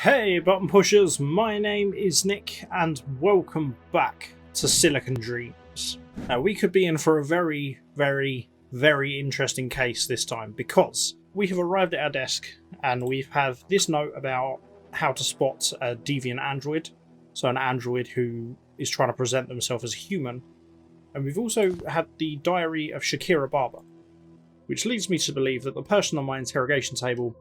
Hey button pushers, my name is Nick and welcome back to Silicon Dreams. Now we could be in for a very interesting case this time because we have arrived at our desk and we have this note about how to spot a deviant android, so an android who is trying to present themselves as a human, and we've also had the diary of Shakira Barber, which leads me to believe that the person on my interrogation table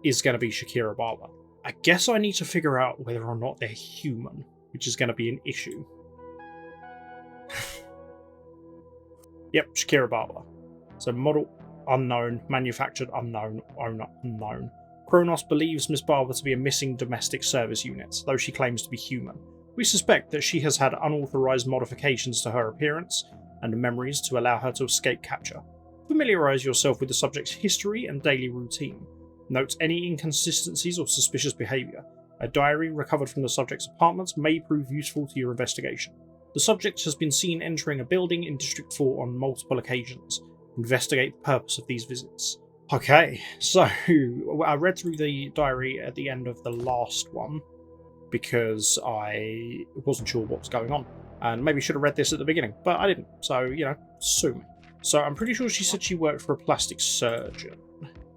is going to be Shakira Barber. I guess I need to figure out whether or not they're human, which is going to be an issue. Yep, Shakira Barber. So model unknown, manufactured unknown, owner unknown. Kronos believes Miss Barber to be a missing domestic service unit, though she claims to be human. We suspect that she has had unauthorized modifications to her appearance and memories to allow her to escape capture. Familiarize yourself with the subject's history and daily routine. Note any inconsistencies or suspicious behaviour. A diary recovered from the subject's apartment may prove useful to your investigation. The subject has been seen entering a building in District 4 on multiple occasions. Investigate the purpose of these visits. Okay, so I read through the diary at the end of the last one because I wasn't sure what was going on. And maybe should have read this at the beginning, but I didn't. So, sue me. So I'm pretty sure she said she worked for a plastic surgeon.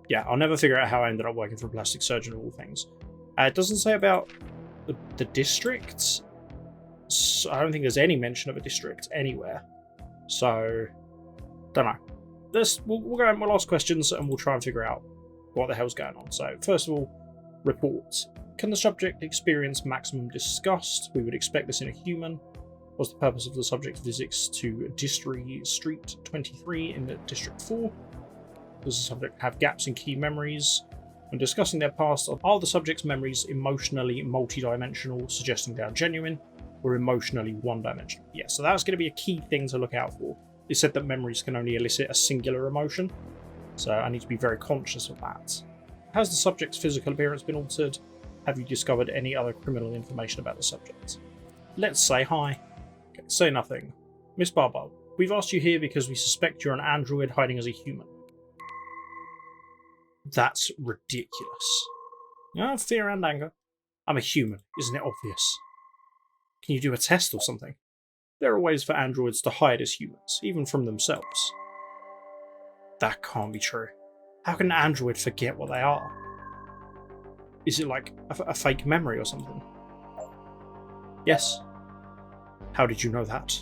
Yeah, I'll never figure out how I ended up working for a plastic surgeon of all things. It doesn't say about the district. So I don't think there's any mention of a district anywhere. So, don't know. We'll go and we'll ask questions and we'll try and figure out what the hell's going on. So, first of all, reports. Can the subject experience maximum disgust? We would expect this in a human. What's the purpose of the subject's visits to Distry Street 23 in District 4? Does the subject have gaps in key memories? When discussing their past, are the subject's memories emotionally multidimensional, suggesting they are genuine, or emotionally one-dimensional? Yeah, so that's going to be a key thing to look out for. It said that memories can only elicit a singular emotion, so I need to be very conscious of that. Has the subject's physical appearance been altered? Have you discovered any other criminal information about the subject? Let's say hi. Okay, say nothing. Miss Barber, we've asked you here because we suspect you're an android hiding as a human. That's ridiculous. Fear and anger. I'm a human, isn't it obvious? Can you do a test or something? There are ways for androids to hide as humans, even from themselves. That can't be true. How can an android forget what they are? Is it like a fake memory or something? Yes. How did you know that?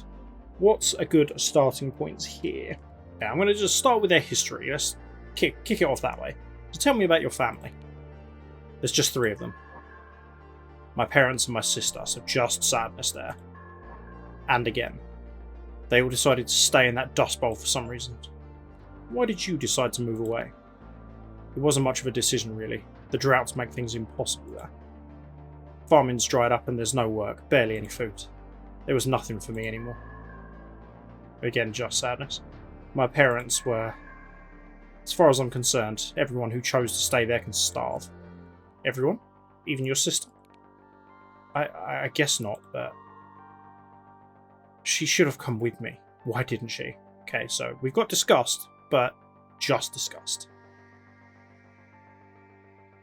What's a good starting point here? Yeah, I'm going to just start with their history. Let's kick it off that way. So tell me about your family. There's just 3 of them. My parents and my sister, so just sadness there. And again, they all decided to stay in that dust bowl for some reason. Why did you decide to move away? It wasn't much of a decision really. The droughts make things impossible there. Farming's dried up and there's no work, barely any food. There was nothing for me anymore. Again, just sadness. My parents were... As far as I'm concerned, everyone who chose to stay there can starve. Everyone? Even your sister? I guess not, but... She should have come with me. Why didn't she? Okay, so we've got disgust, but just disgust.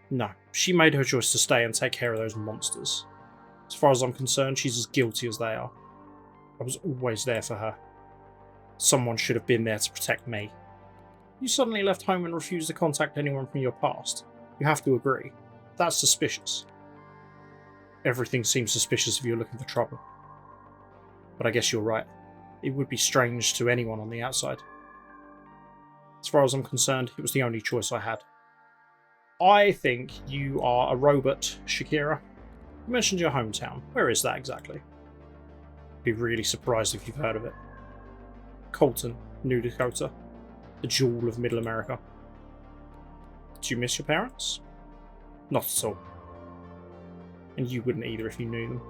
No, she made her choice to stay and take care of those monsters. As far as I'm concerned, she's as guilty as they are. I was always there for her. Someone should have been there to protect me. You suddenly left home and refused to contact anyone from your past. You have to agree. That's suspicious. Everything seems suspicious if you're looking for trouble. But I guess you're right. It would be strange to anyone on the outside. As far as I'm concerned, it was the only choice I had. I think you are a robot, Shakira. You mentioned your hometown. Where is that exactly? Be really surprised if you've heard of it. Colton, New Dakota. The jewel of Middle America. Do you miss your parents? Not at all. And you wouldn't either if you knew them.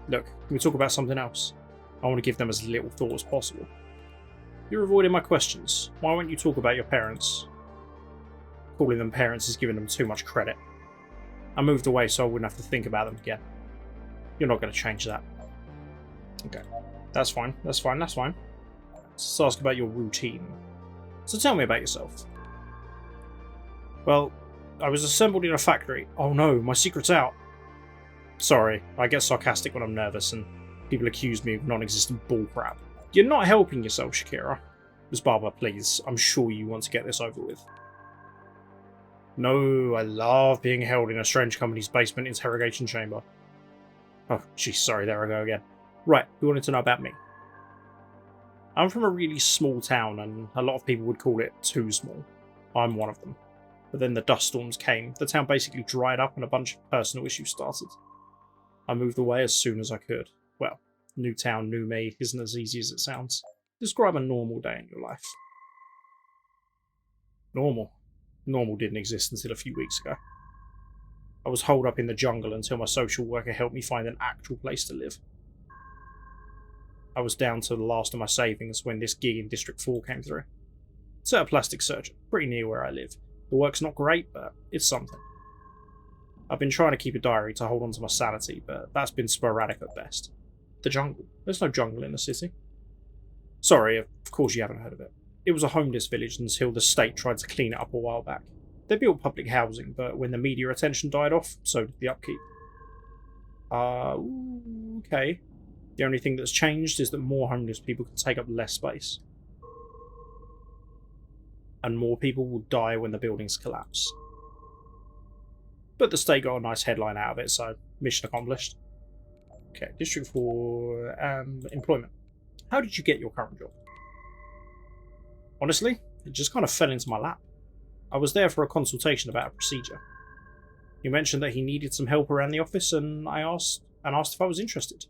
Look, can we talk about something else? I want to give them as little thought as possible. You're avoiding my questions. Why won't you talk about your parents? Calling them parents is giving them too much credit. I moved away so I wouldn't have to think about them again. You're not going to change that. Okay, that's fine. Let's ask about your routine. So tell me about yourself. Well, I was assembled in a factory. Oh no, my secret's out. Sorry, I get sarcastic when I'm nervous and people accuse me of non-existent bullcrap. You're not helping yourself, Shakira. Ms. Barber, please. I'm sure you want to get this over with. No, I love being held in a strange company's basement interrogation chamber. Oh, jeez, sorry, there I go again. Right, you wanted to know about me. I'm from a really small town, and a lot of people would call it too small. I'm one of them. But then the dust storms came, the town basically dried up and a bunch of personal issues started. I moved away as soon as I could. Well, new town, new me isn't as easy as it sounds. Describe a normal day in your life. Normal. Normal didn't exist until a few weeks ago. I was holed up in the jungle until my social worker helped me find an actual place to live. I was down to the last of my savings when this gig in District 4 came through. It's at a plastic surgeon, pretty near where I live. The work's not great, but it's something. I've been trying to keep a diary to hold on to my sanity, but that's been sporadic at best. The jungle. There's no jungle in the city. Sorry, of course you haven't heard of it. It was a homeless village until the state tried to clean it up a while back. They built public housing, but when the media attention died off, so did the upkeep. Okay. The only thing that's changed is that more homeless people can take up less space. And more people will die when the buildings collapse. But the state got a nice headline out of it, so mission accomplished. Okay, District 4, employment. How did you get your current job? Honestly, it just kind of fell into my lap. I was there for a consultation about a procedure. He mentioned that he needed some help around the office, and I asked if I was interested.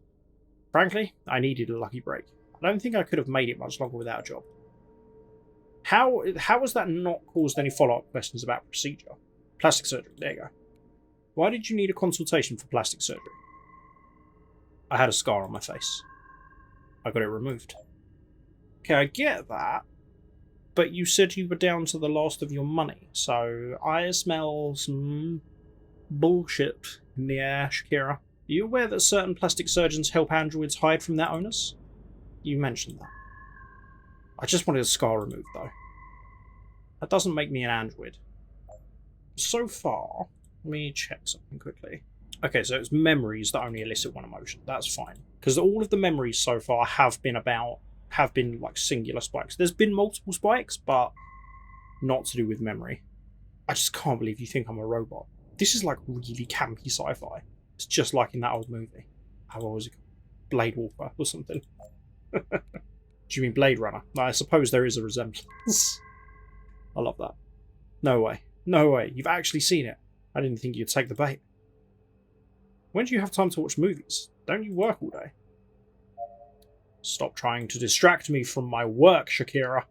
Frankly, I needed a lucky break. I don't think I could have made it much longer without a job. How has that not caused any follow-up questions about procedure? Plastic surgery, there you go. Why did you need a consultation for plastic surgery? I had a scar on my face. I got it removed. Okay, I get that. But you said you were down to the last of your money, so I smell some bullshit in the air, Shakira. Are you aware that certain plastic surgeons help androids hide from their owners? You mentioned that. I just wanted a scar removed, though. That doesn't make me an android. So far, let me check something quickly. Okay, so it's memories that only elicit one emotion. That's fine. Because all of the memories so far have been like singular spikes. There's been multiple spikes, but not to do with memory. I just can't believe you think I'm a robot. This is like really campy sci-fi. It's just like in that old movie. How was it? Blade Walker or something. Do you mean Blade Runner? I suppose there is a resemblance. I love that. No way. No way. You've actually seen it. I didn't think you'd take the bait. When do you have time to watch movies? Don't you work all day? Stop trying to distract me from my work, Shakira.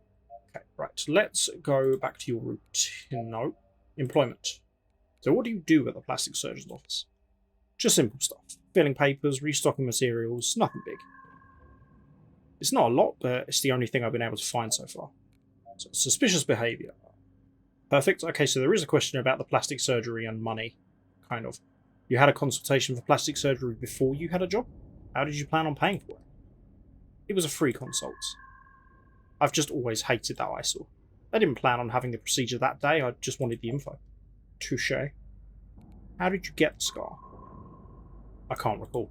Okay, right. Let's go back to your routine. No. Employment. So what do you do at the plastic surgeon's office? Just simple stuff. Filling papers, restocking materials, nothing big. It's not a lot, but it's the only thing I've been able to find so far. So, suspicious behaviour. Perfect. Okay, so there is a question about the plastic surgery and money. Kind of. You had a consultation for plastic surgery before you had a job? How did you plan on paying for it? It was a free consult. I've just always hated that eyesore. I didn't plan on having the procedure that day, I just wanted the info. Touché. How did you get the scar? I can't recall.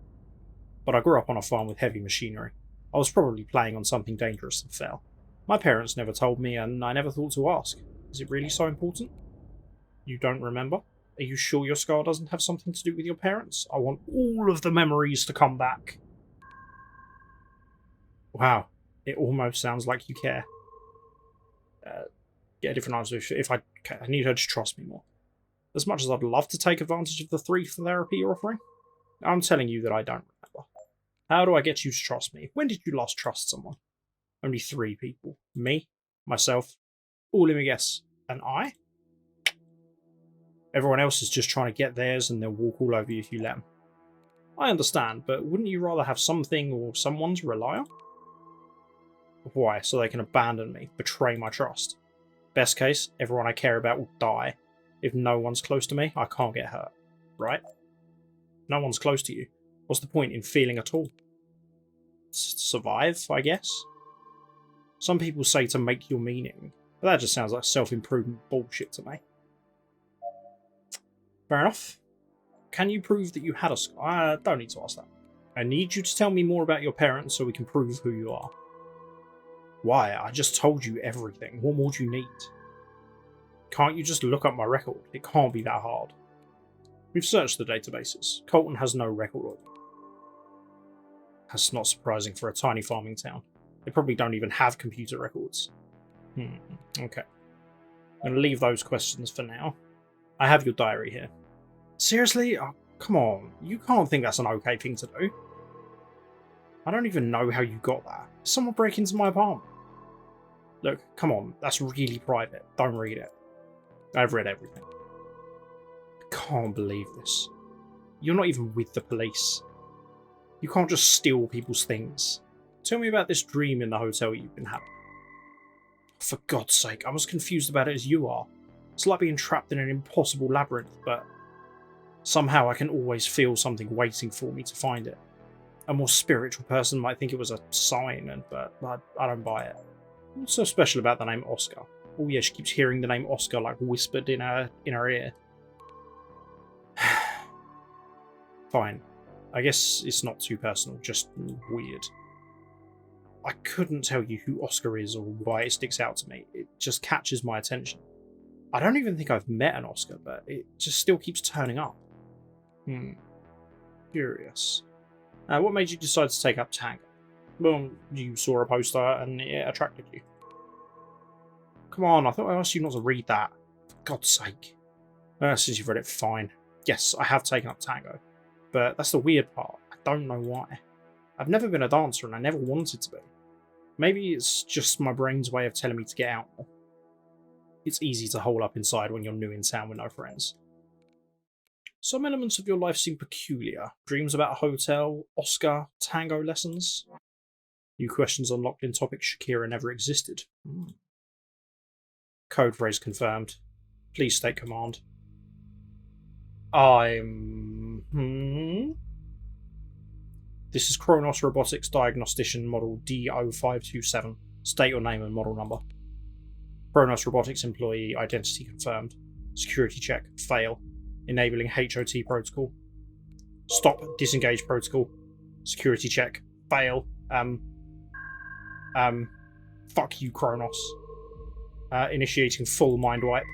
But I grew up on a farm with heavy machinery. I was probably playing on something dangerous and fell. My parents never told me, and I never thought to ask. Is it really so important? You don't remember? Are you sure your scar doesn't have something to do with your parents? I want all of the memories to come back. Wow, it almost sounds like you care. Get a different answer if I need her to trust me more. As much as I'd love to take advantage of the 3 therapy you're offering, I'm telling you that I don't remember. How do I get you to trust me? When did you last trust someone? Only 3 people. Me, myself, let me guess, and I? Everyone else is just trying to get theirs and they'll walk all over you if you let them. I understand, but wouldn't you rather have something or someone to rely on? Why? So they can abandon me, betray my trust. Best case, everyone I care about will die. If no one's close to me, I can't get hurt. Right? No one's close to you. What's the point in feeling at all? Survive, I guess? Some people say to make your meaning, but that just sounds like self-improvement bullshit to me. Fair enough. Can you prove that you had a scar? I don't need to ask that. I need you to tell me more about your parents so we can prove who you are. Why? I just told you everything. What more do you need? Can't you just look up my record? It can't be that hard. We've searched the databases. Colton has no record of it. That's not surprising for a tiny farming town. They probably don't even have computer records. Okay. I'm going to leave those questions for now. I have your diary here. Seriously? Oh, come on. You can't think that's an okay thing to do. I don't even know how you got that. Did someone break into my apartment? Look, come on. That's really private. Don't read it. I've read everything. I can't believe this. You're not even with the police. You can't just steal people's things. Tell me about this dream in the hotel you've been having. For God's sake, I'm as confused about it as you are. It's like being trapped in an impossible labyrinth, but somehow I can always feel something waiting for me to find it. A more spiritual person might think it was a sign, but I don't buy it. What's so special about the name Oscar? Oh yeah, she keeps hearing the name Oscar like whispered in her ear. Fine. I guess it's not too personal, just weird. I couldn't tell you who Oscar is or why it sticks out to me. It just catches my attention. I don't even think I've met an Oscar, but it just still keeps turning up. Curious. What made you decide to take up tango? Well, you saw a poster and it attracted you. Come on, I thought I asked you not to read that. For God's sake. Since you've read it, fine. Yes, I have taken up tango. But that's the weird part. I don't know why. I've never been a dancer and I never wanted to be. Maybe it's just my brain's way of telling me to get out more. It's easy to hole up inside when you're new in town with no friends. Some elements of your life seem peculiar. Dreams about a hotel, Oscar, tango lessons. New questions unlocked in topics Shakira never existed. Code phrase confirmed. Please state command. This is Kronos Robotics Diagnostician Model D0527. State your name and model number. Kronos Robotics Employee Identity confirmed. Security check. Fail. Enabling HOT protocol. Stop. Disengage protocol. Security check. Fail. Fuck you, Kronos. Initiating full mind wipe.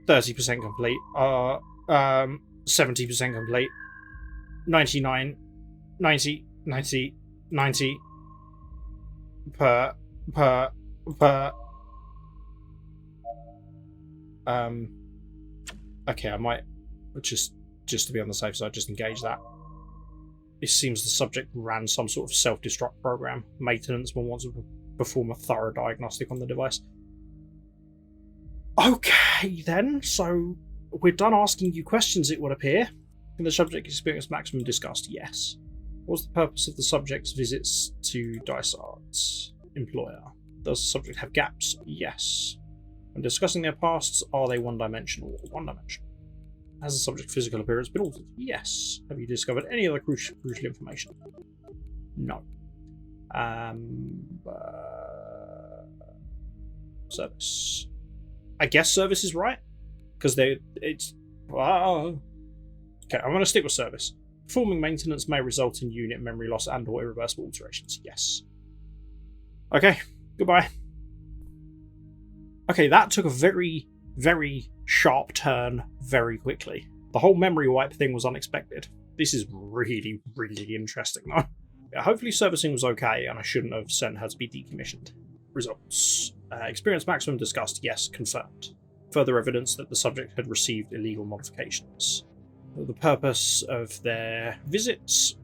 30% complete. 70% complete. 99. 90. 90. 90. Per. Okay, I might just to be on the safe side, just engage that. It seems the subject ran some sort of self-destruct program. Maintenance will want to perform a thorough diagnostic on the device. Okay then, so we're done asking you questions, it would appear. Can the subject experience maximum disgust? Yes. What was the purpose of the subject's visits to Dysart's employer? Does the subject have gaps? Yes. When discussing their pasts, are they one-dimensional or one-dimensional? Has the subject's physical appearance been altered? Yes. Have you discovered any other crucial information? No. Service. I guess service is right, because it's. Okay, I'm going to stick with service. Performing maintenance may result in unit memory loss and/or irreversible alterations. Yes. Okay. Goodbye. Okay, that took a very, very sharp turn very quickly. The whole memory wipe thing was unexpected. This is really, really interesting, though. Yeah, hopefully servicing was okay, and I shouldn't have sent her to be decommissioned. Results. Experience maximum disgust, yes, confirmed. Further evidence that the subject had received illegal modifications. The purpose of their visits.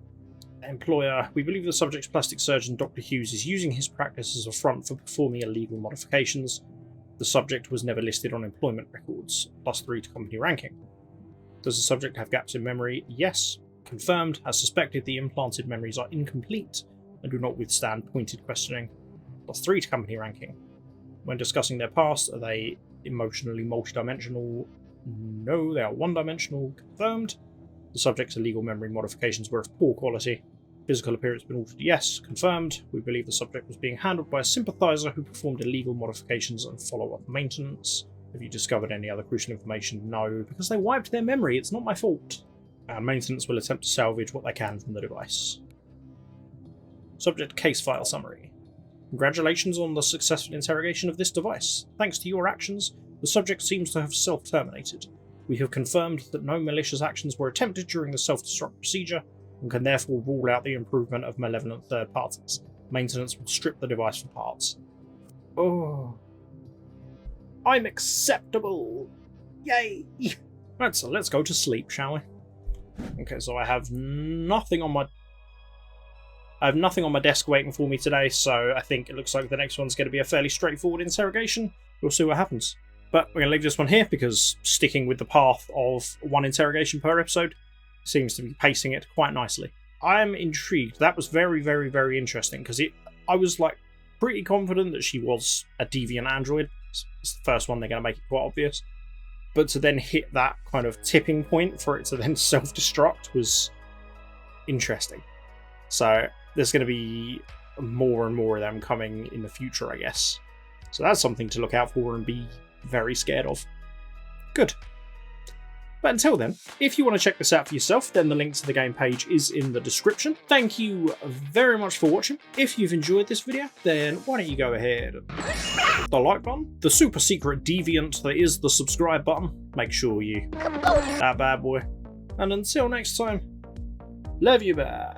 Employer. We believe the subject's plastic surgeon, Dr. Hughes, is using his practice as a front for performing illegal modifications. The subject was never listed on employment records. +3 to company ranking. Does the subject have gaps in memory? Yes. Confirmed. As suspected, the implanted memories are incomplete and do not withstand pointed questioning. +3 to company ranking. When discussing their past, are they emotionally multidimensional? No, they are one-dimensional. Confirmed. The subject's illegal memory modifications were of poor quality. Physical appearance been altered? Yes. Confirmed. We believe the subject was being handled by a sympathizer who performed illegal modifications and follow-up maintenance. Have you discovered any other crucial information? No, because they wiped their memory. It's not my fault. Maintenance will attempt to salvage what they can from the device. Subject case file summary. Congratulations on the successful interrogation of this device. Thanks to your actions, the subject seems to have self-terminated. We have confirmed that no malicious actions were attempted during the self-destruct procedure and can therefore rule out the improvement of malevolent third parties. Maintenance will strip the device for parts. Oh. I'm acceptable! Yay! Right, so let's go to sleep, shall we? Okay, so I have nothing on my desk waiting for me today, so I think it looks like the next one's going to be a fairly straightforward interrogation. We'll see what happens. But we're going to leave this one here because sticking with the path of one interrogation per episode seems to be pacing it quite nicely. I'm intrigued. That was very, very, very interesting because I was like pretty confident that she was a deviant android. It's the first one, they're going to make it quite obvious. But to then hit that kind of tipping point for it to then self-destruct was interesting. So there's going to be more and more of them coming in the future, I guess. So that's something to look out for and be very scared of. Good. But until then, if you want to check this out for yourself, then the link to the game page is in the description. Thank you very much for watching. If you've enjoyed this video, then why don't you go ahead and hit the like button, the super secret deviant that is the subscribe button. Make sure you that bad boy. And until next time, love you, bye.